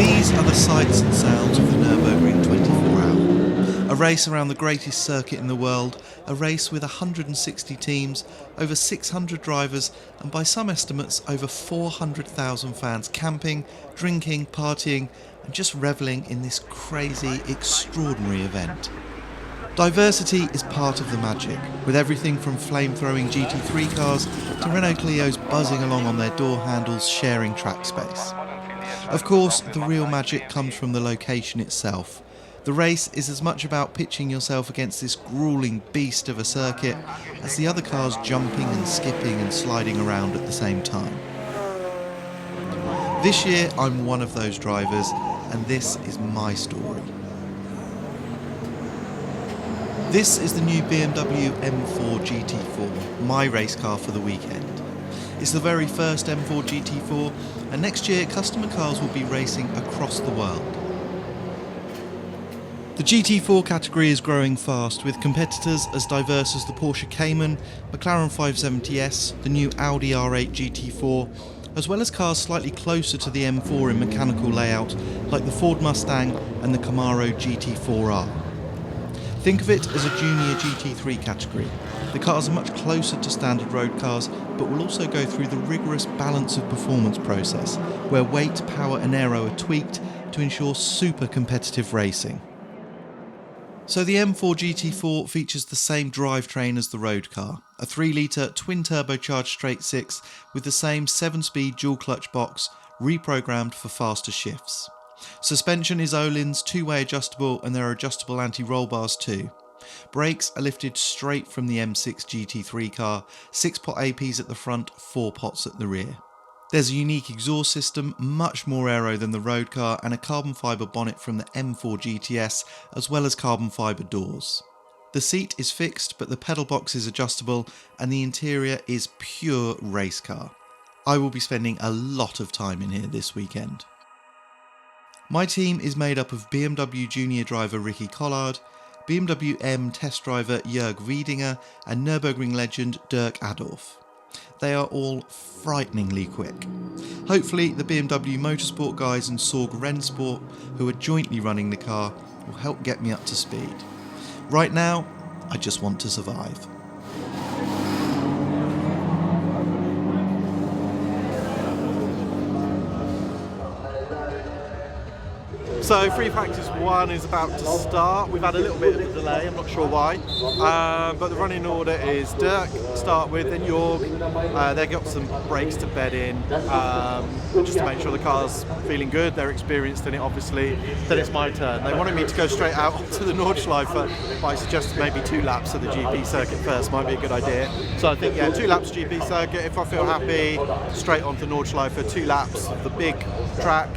These are the sights and sounds of the Nürburgring 24-hour. A race around the greatest circuit in the world, a race with 160 teams, over 600 drivers, and by some estimates over 400,000 fans camping, drinking, partying, and just revelling in this crazy, extraordinary event. Diversity is part of the magic, with everything from flame-throwing GT3 cars to Renault Clios buzzing along on their door handles, sharing track space. Of course, the real magic comes from the location itself. The race is as much about pitching yourself against this gruelling beast of a circuit as the other cars jumping and skipping and sliding around at the same time. This year I'm one of those drivers, and this is my story. This is the new BMW M4 GT4, my race car for the weekend. It's the very first M4 GT4, and next year customer cars will be racing across the world. The GT4 category is growing fast, with competitors as diverse as the Porsche Cayman, McLaren 570S, the new Audi R8 GT4, as well as cars slightly closer to the M4 in mechanical layout, like the Ford Mustang and the Camaro GT4R. Think of it as a junior GT3 category. The cars are much closer to standard road cars, but will also go through the rigorous balance of performance process, where weight, power and aero are tweaked to ensure super competitive racing. So the M4 GT4 features the same drivetrain as the road car, a 3-litre twin-turbocharged straight-six with the same 7-speed dual-clutch box, reprogrammed for faster shifts. Suspension is Öhlins, two-way adjustable, and there are adjustable anti-roll bars too. Brakes are lifted straight from the M6 GT3 car, 6-pot APs at the front, 4 pots at the rear. There's a unique exhaust system, much more aero than the road car, and a carbon fibre bonnet from the M4 GTS, as well as carbon fibre doors. The seat is fixed, but the pedal box is adjustable, and the interior is pure race car. I will be spending a lot of time in here this weekend. My team is made up of BMW junior driver Ricky Collard, BMW M test driver Jörg Wiedinger, and Nürburgring legend Dirk Adorf. They are all frighteningly quick. Hopefully the BMW Motorsport guys and Sorg Rennsport, who are jointly running the car, will help get me up to speed. Right now, I just want to survive. So free practice 1 is about to start. We've had a little bit of a delay, I'm not sure why. But the running order is Dirk to start with, then Jörg. They've got some brakes to bed in, just to make sure the car's feeling good. They're experienced in it, obviously. Then it's my turn. They wanted me to go straight out onto the Nordschleife, but I suggested maybe 2 laps of the GP circuit first, might be a good idea. So I think, yeah, 2 laps GP circuit. If I feel happy, straight onto Nordschleife, 2 laps of the big track,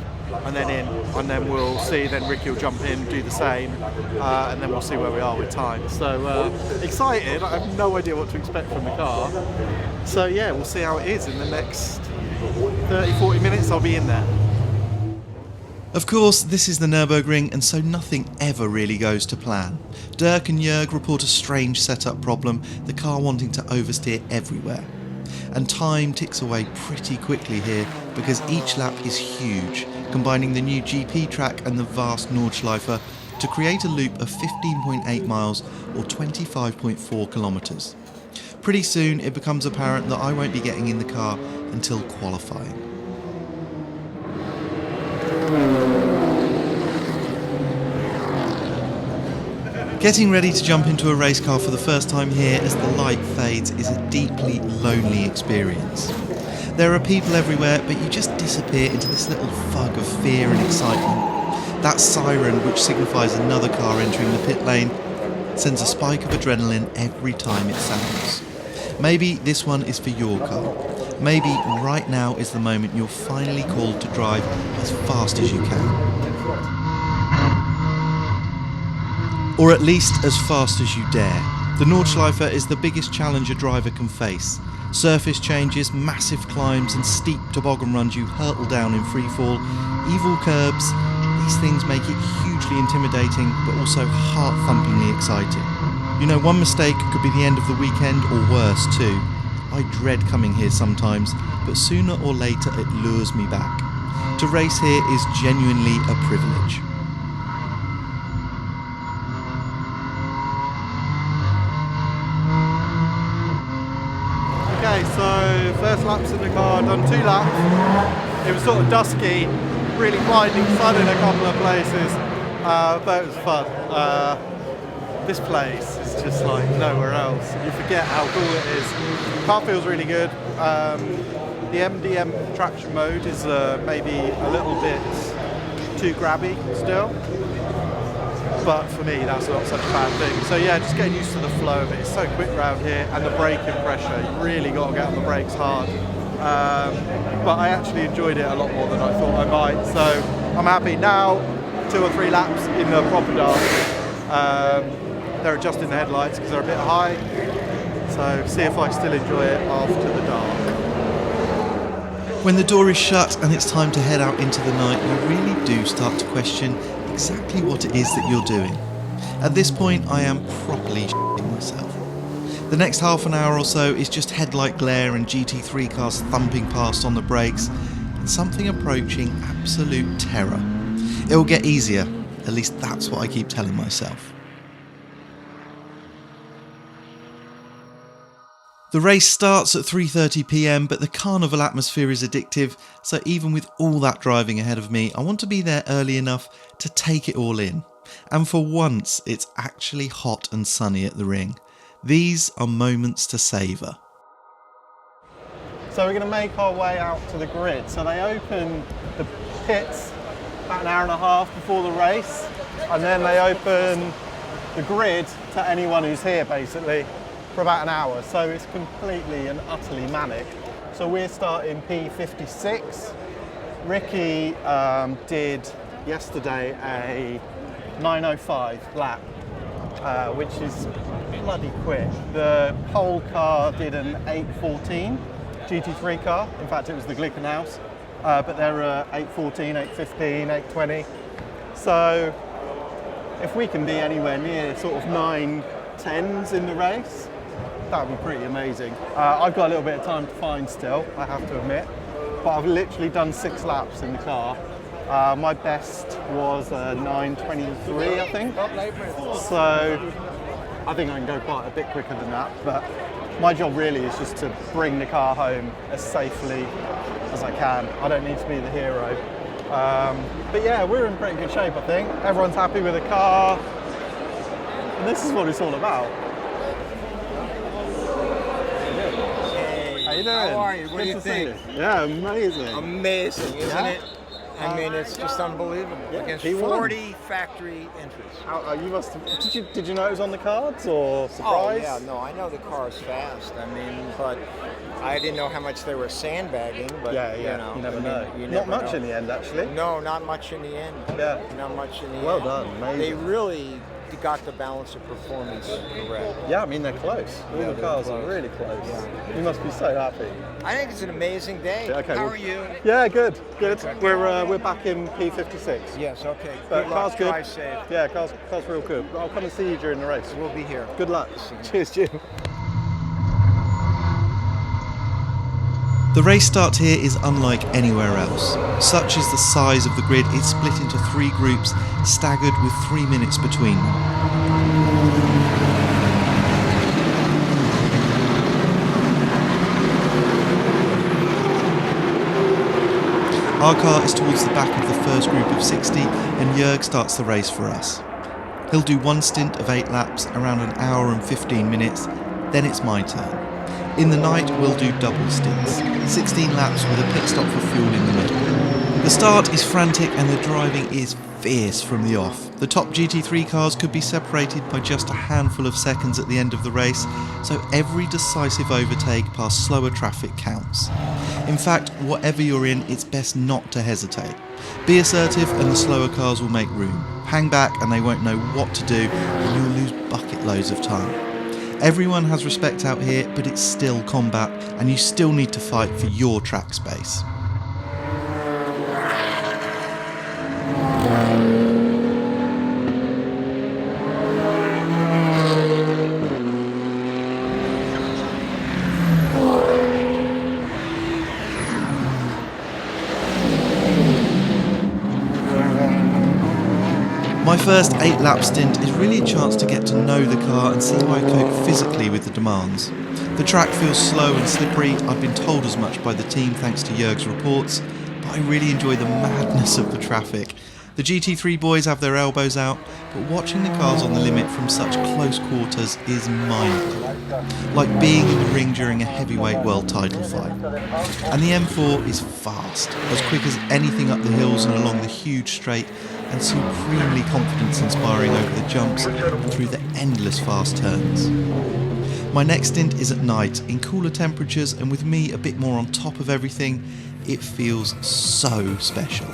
and then in, and then we'll see, then Ricky will jump in, do the same, and then we'll see where we are with time. So excited, I have no idea what to expect from the car. So yeah, we'll see how it is in the next 30-40 minutes, I'll be in there. Of course, this is the Nürburgring, and so nothing ever really goes to plan. Dirk and Jörg report a strange setup problem, the car wanting to oversteer everywhere. And time ticks away pretty quickly here, because each lap is huge, combining the new GP track and the vast Nordschleife to create a loop of 15.8 miles or 25.4 kilometres. Pretty soon it becomes apparent that I won't be getting in the car until qualifying. Getting ready to jump into a race car for the first time here as the light fades is a deeply lonely experience. There are people everywhere, but you just disappear into this little fog of fear and excitement. That siren, which signifies another car entering the pit lane, sends a spike of adrenaline every time it sounds. Maybe this one is for your car. Maybe right now is the moment you're finally called to drive as fast as you can. Or at least as fast as you dare. The Nordschleife is the biggest challenge a driver can face. Surface changes, massive climbs and steep toboggan runs you hurtle down in freefall, evil curbs. These things make it hugely intimidating, but also heart-thumpingly exciting. You know, one mistake could be the end of the weekend, or worse too. I dread coming here sometimes, but sooner or later it lures me back. To race here is genuinely a privilege. Okay, so first laps in the car, done 2 laps. It was sort of dusky, really blinding sun in a couple of places, but it was fun. This place is just like nowhere else. You forget how cool it is. The car feels really good. The MDM traction mode is maybe a little bit too grabby still, but for me that's not such a bad thing. So yeah, just getting used to the flow of it. It's so quick around here, and the braking pressure, you really got to get on the brakes hard. But I actually enjoyed it a lot more than I thought I might, so I'm happy. Now 2 or 3 laps in the proper dark. They're adjusting the headlights because they're a bit high, so see if I still enjoy it after the dark. When the door is shut and it's time to head out into the night, you really do start to question exactly what it is that you're doing. At this point, I am properly shitting myself. The next half an hour or so is just headlight glare and GT3 cars thumping past on the brakes, and something approaching absolute terror. It will get easier, at least that's what I keep telling myself. The race starts at 3:30 PM, but the carnival atmosphere is addictive, so even with all that driving ahead of me, I want to be there early enough to take it all in. And for once, it's actually hot and sunny at the ring. These are moments to savour. So we're going to make our way out to the grid. So they open the pits about an hour and a half before the race, and then they open the grid to anyone who's here basically for about an hour. So it's completely and utterly manic. So we're starting P56. Ricky did yesterday a 9:05 lap, which is bloody quick. The whole car did an 8:14 GT3 car. In fact, it was the Glickenhaus, but they're 8:14, 8:15, 8:20. So if we can be anywhere near sort of 9:10s in the race, that would be pretty amazing. I've got a little bit of time to find still, I have to admit, but I've literally done 6 laps in the car. My best was 9:23, I think. So I think I can go quite a bit quicker than that, but my job really is just to bring the car home as safely as I can. I don't need to be the hero. But yeah, we're in pretty good shape, I think. Everyone's happy with the car, and this is what it's all about. How you doing? How are you? What do you think? Yeah, amazing. Amazing, isn't Yeah. it? I mean, it's just unbelievable. Yeah, Against P1. 40 factory entries. You must have, did you know it was on the cards or Oh surprise? yeah, no, I know the car's fast. I mean, but I didn't know how much they were sandbagging. But Yeah, you know, you never I mean, know. you Not never much know. in the end, actually. No, not much in the end. Yeah. Not much in the Well end. done, amazing. They really got the balance of performance correct. Yeah, I mean, they're close. All Yeah, the they're close close. are really close. Yeah. You must be so happy. I think it's an amazing day. Yeah, okay, How well- are you? Yeah, good. We're back in P56. Yes, okay. But Good luck. car's good. Drive safe. Yeah, car's real good. I'll come and see you during the race. We'll be here. Good luck. Cheers, Jim. The race start here is unlike anywhere else. Such is the size of the grid, it's split into 3 groups, staggered with 3 minutes between them. Our car is towards the back of the first group of 60, and Jörg starts the race for us. He'll do one stint of 8 laps, around an hour and 15 minutes, then it's my turn. In the night, we'll do double stints, 16 laps with a pit stop for fuel in the middle. The start is frantic and the driving is fierce from the off. The top GT3 cars could be separated by just a handful of seconds at the end of the race, so every decisive overtake past slower traffic counts. In fact, whatever you're in, it's best not to hesitate. Be assertive and the slower cars will make room. Hang back and they won't know what to do and you'll lose bucket loads of time. Everyone has respect out here, but it's still combat and you still need to fight for your track space. My first 8-lap stint is really a chance to get to know the car and see how I cope physically with the demands. The track feels slow and slippery. I've been told as much by the team thanks to Jörg's reports, but I really enjoy the madness of the traffic. The GT3 boys have their elbows out, but watching the cars on the limit from such close quarters is mind-blowing. Like being in the ring during a heavyweight world title fight. And the M4 is fast, as quick as anything up the hills and along the huge straight, and supremely confidence-inspiring over the jumps and through the endless fast turns. My next stint is at night, in cooler temperatures, and with me a bit more on top of everything, it feels so special.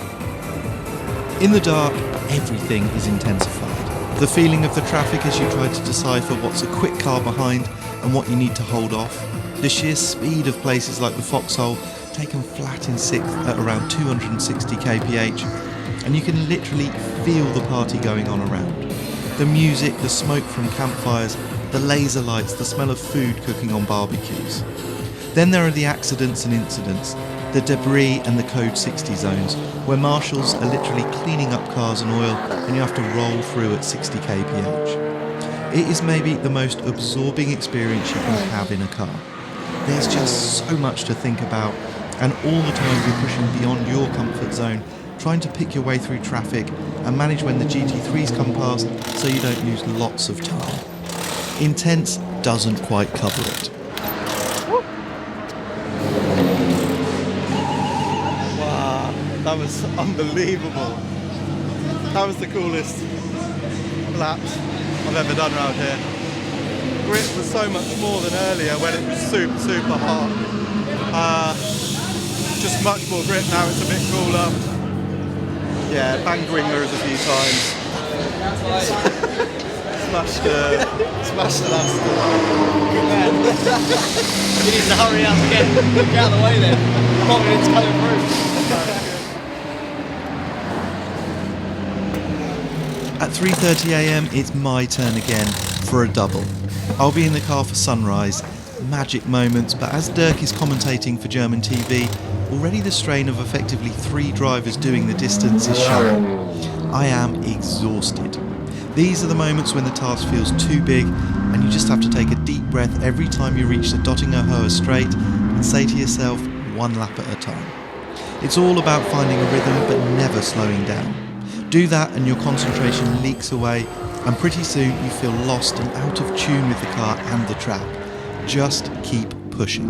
In the dark, everything is intensified. The feeling of the traffic as you try to decipher what's a quick car behind and what you need to hold off. The sheer speed of places like the Foxhole, taken flat in 6th at around 260 kph, and you can literally feel the party going on around. The music, the smoke from campfires, the laser lights, the smell of food cooking on barbecues. Then there are the accidents and incidents, the debris and the code 60 zones, where marshals are literally cleaning up cars and oil and you have to roll through at 60 kph. It is maybe the most absorbing experience you can have in a car. There's just so much to think about, and all the time you're pushing beyond your comfort zone, trying to pick your way through traffic and manage when the GT3s come past so you don't lose lots of time. Intense doesn't quite cover it. Wow, that was unbelievable. That was the coolest laps I've ever done around here. Grip was so much more than earlier when it was super hot. Just much more grip now, it's a bit cooler. Yeah, banged ringers a few times. Smashed the last. Good man. You need to hurry up and get out of the way then. Confidence coming through. At 3:30 AM, it's my turn again for a double. I'll be in the car for sunrise, magic moments, but as Dirk is commentating for German TV, already the strain of effectively 3 drivers doing the distance is showing. I am exhausted. These are the moments when the task feels too big and you just have to take a deep breath every time you reach the Dottinger Höhe straight and say to yourself, 1 lap at a time. It's all about finding a rhythm but never slowing down. Do that and your concentration leaks away, and pretty soon you feel lost and out of tune with the car and the track. Just keep pushing.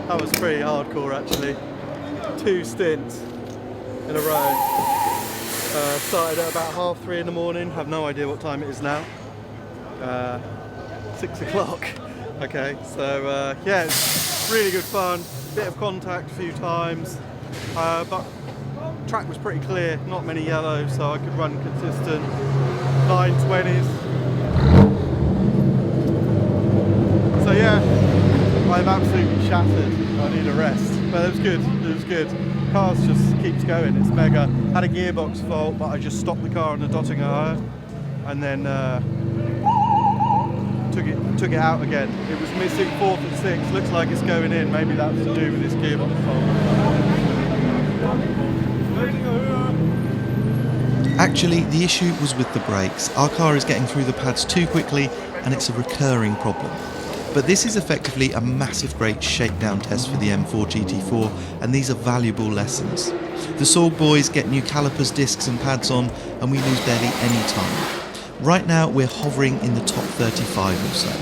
That was pretty hardcore actually. 2 stints in a row. Started at about 3:30 in the morning, have no idea what time it is now. 6 o'clock. Okay, so yeah, it's really good fun. Bit of contact a few times, but track was pretty clear, not many yellows, so I could run consistent 920s. So yeah, I'm absolutely shattered. I need a rest, but it was good. It was good. Car just keeps going. It's mega. Had a gearbox fault, but I just stopped the car on the Dottinger Höhe and then took it out again. It was missing 4th and 6th. Looks like it's going in. Maybe that's to do with this gearbox fault. Actually, the issue was with the brakes. Our car is getting through the pads too quickly and it's a recurring problem. But this is effectively a massive brake shakedown test for the M4 GT4, and these are valuable lessons. The Sorg boys get new calipers, discs and pads on, and we lose barely any time. Right now we're hovering in the top 35 or so.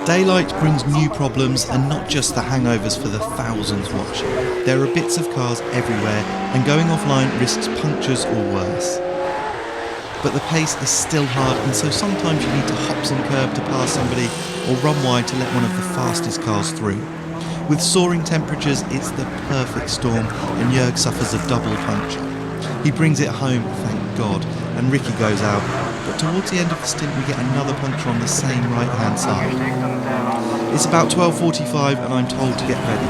Daylight brings new problems, and not just the hangovers for the thousands watching. There are bits of cars everywhere, and going offline risks punctures or worse. but the pace is still hard, and so sometimes you need to hop some curb to pass somebody or run wide to let one of the fastest cars through. With soaring temperatures, it's the perfect storm, and Jörg suffers a double puncture. He brings it home, thank God, and Ricky goes out, but towards the end of the stint we get another puncture on the same right-hand side. It's about 12:45 and I'm told to get ready.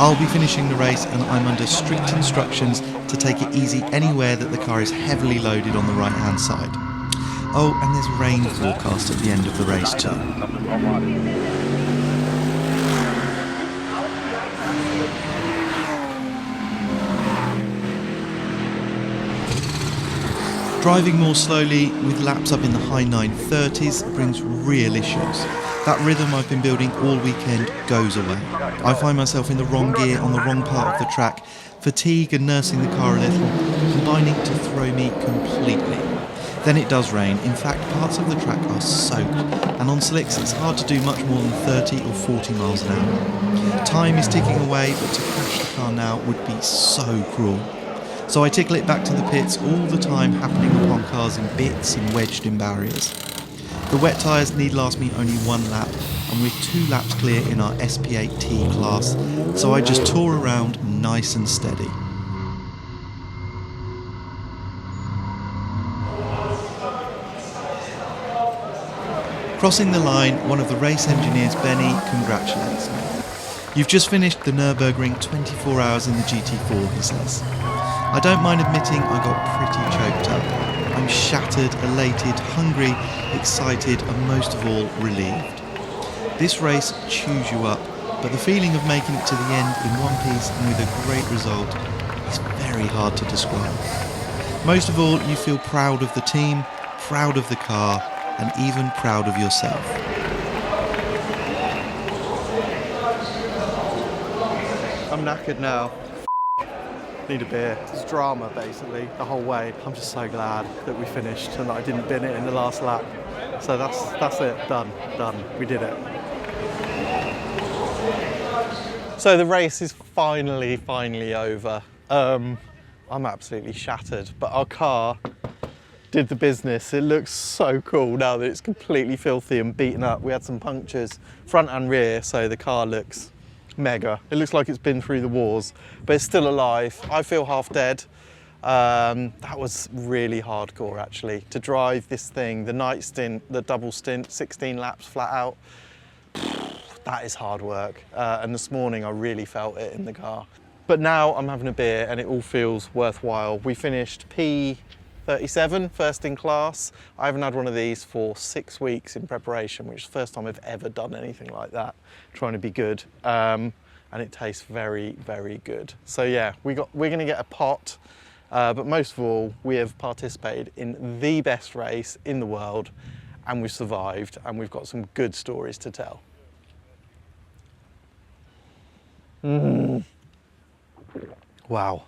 I'll be finishing the race and I'm under strict instructions to take it easy anywhere that the car is heavily loaded on the right-hand side. Oh, and there's rain forecast at the end of the race too. Driving more slowly with laps up in the high 930s brings real issues. That rhythm I've been building all weekend goes away. I find myself in the wrong gear on the wrong part of the track, fatigue and nursing the car a little, combining to throw me completely. Then it does rain. In fact, parts of the track are soaked, and on slicks it's hard to do much more than 30 or 40 miles an hour. Time is ticking away, but to crash the car now would be so cruel. So I tickle it back to the pits, all the time happening upon cars in bits and wedged in barriers. The wet tyres need last me only one lap, and we're 2 laps clear in our SP8T class, so I just tour around nice and steady. Crossing the line, one of the race engineers, Benny, congratulates me. "You've just finished the Nürburgring 24 hours in the GT4, he says. I don't mind admitting I got pretty choked up. I'm shattered, elated, hungry, excited, and most of all, relieved. This race chews you up, but the feeling of making it to the end in one piece and with a great result is very hard to describe. Most of all, you feel proud of the team, proud of the car, and even proud of yourself." I'm knackered now. Need a beer. It's drama basically the whole way. I'm just so glad that we finished and that I didn't bin it in the last lap. So that's it. Done. We did it. So the race is finally over. I'm absolutely shattered, but our car did the business. It looks so cool now that it's completely filthy and beaten up. We had some punctures front and rear, so the car looks mega. It looks like it's been through the wars, but it's still alive. I feel half dead. That was really hardcore actually, to drive this thing, the night stint, the double stint, 16 laps flat out. That is hard work. And this morning I really felt it in the car. But now I'm having a beer and it all feels worthwhile. We finished P37, first in class. I haven't had one of these for 6 weeks in preparation, which is the first time I've ever done anything like that, trying to be good. And it tastes very, very good. So yeah, we're gonna get a pot, but most of all, we have participated in the best race in the world, and we've survived, and we've got some good stories to tell. Wow.